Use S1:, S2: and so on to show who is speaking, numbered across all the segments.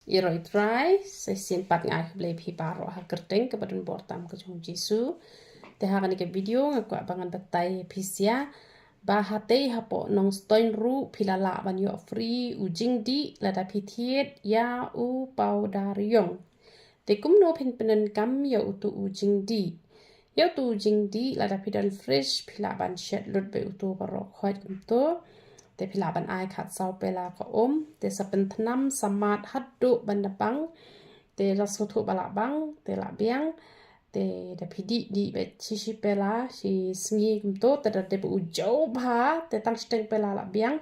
S1: Iroi dry, saya simpat ngai beli piparo ha kerting ke badan bortam ke jong jisu. Tehakan ke video ngaku abangan betai pisia. Bahate hapo nongstoiñ ru pilala ban yo free u jingdih lada thied ya u pau iong. Tekum no pin penen kam ya utu u jingdih. Ya utu jingdih lada pidan fresh pila ban shed lut be utu barok khoi kumto. Te pila ban ai khat sau pela ka te sapen thnam samat haddu ban bang te rasutu bala bang te la biang te da pidi di be chishi pela si sngi kumto te da de bu jau bha te tang steng pela la biang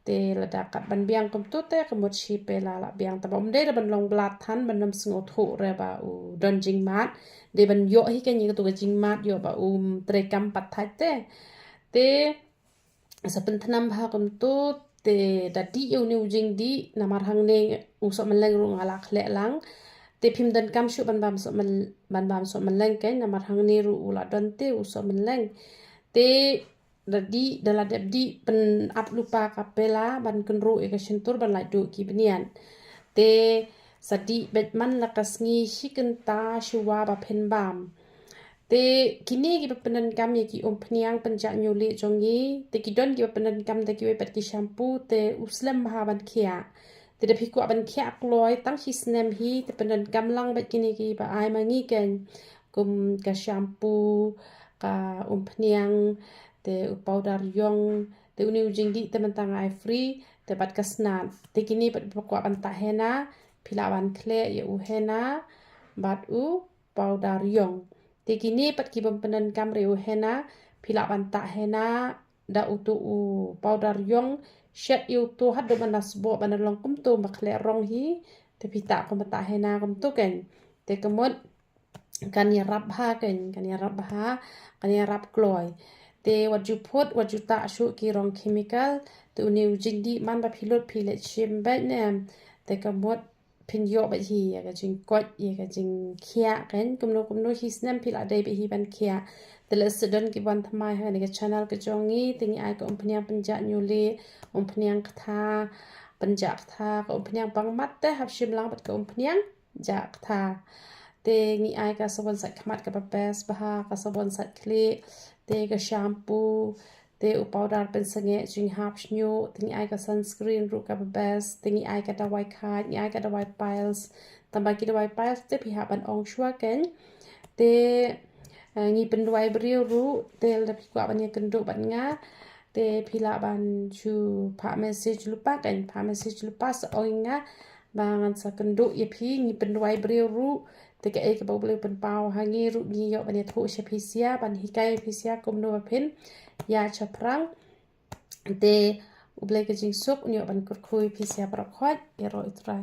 S1: te la da kat ban biang kumto te kemut shi pela la biang ta bom de da ban long blat than ban nam sngo thu re ba u don jing mat de ban yo hi ke ni tu ka jing mat yo ba tre kam pat thai te sapen thnam bha kumto te da di yo ni jingdih namar hang ne usok meleng ru ngalak le lang te phim dan kam shu ban bam so meleng ke namar hang ne ru ula don te usok meleng te da di dala di pen ap lupa kapela ban kenru e ka shentur ban lai du ki benian te sadi betman lakas ngi shikenta shuwa ba phen bam te kini ki penan kam ye ki pniang penja nyuli jongi te ki don ki penan kam te ki pat ki shampoo te uslam ha ban khia te de phiku ban khia kloi tang shi snem hi te penan kam lang bat kini ki ba ai mangi ken kum ka shampoo ka pniang te powder iong te uni jingdih te mentang ai free te pat ka snan te kini pat pakwa ban ta hena phila ban khle ye u hena bat u powder iong te kini pat ki penan kam reu hena phila ban ta hena da utu u powder iong shet yu tu haddo banas bo ban long kum tu makhle rong hi te pita ko mata hena kum tu ken te kemut kan ya rap ha ken kan ya rap ha kan ya rap kloi te what you put what you ta shu ki rong chemical te uni jingdih man ba philot phile chim ba ne te kemut pin yo ba hi ya ga jing kot ya ga jing khia ken kumno hi snam pila dai be hi ban khia te le sedon ki ban thamai ha ne ga channel ka jongi tingi ai ko pnya panja nyuli pnyang kha panja kha ko pnyang pang mat te hab shim lang bat ko pnyang ja kha te ngi ai ka sabon sat khamat ka bes ba ka sabon sat kli te ka shampoo te powder pynsangeh jing hap snyu tingi ai ka sunscreen ru ka bes tingi ai ka dawai kha ngi ai ka dawai piles tamba ki dawai piles te pi haban ong shwa ken te ngi pen dawai brio ru te la pi kwa ban ye kendo ban nga te phila ban chu pha message lupa ken pha message lupa sa ong nga bangan sa kendo ye phi ngi pen dawai brio ru te ka e ka bole pen pau hangi ru ngi yo ban ye thu she phisia ban hikai phisia kum no phin ya chaprang te ublai ka jing sup nyo ban kur khui phisia pra khwat ero itra